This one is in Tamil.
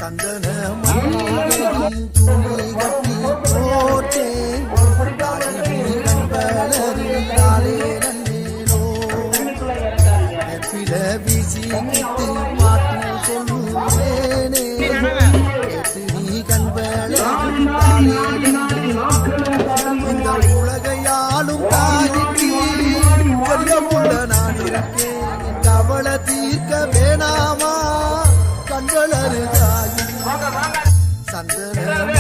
சந்தன மல்லிகையின் துணி கட்டி போட்டேன் கண்களறிந்தாலே நன்னேனோ பிற வீசி கிட்டு பாட்டு சொல்லுவேனே நீ கண்களறிந்தாலே இந்த உலகையாலும் தாய்க்கு பெரியமுள்ள நான் இருக்கேன் கவலை தீர்க்க வேணாமா கண்கள் அருகாயி சந்தன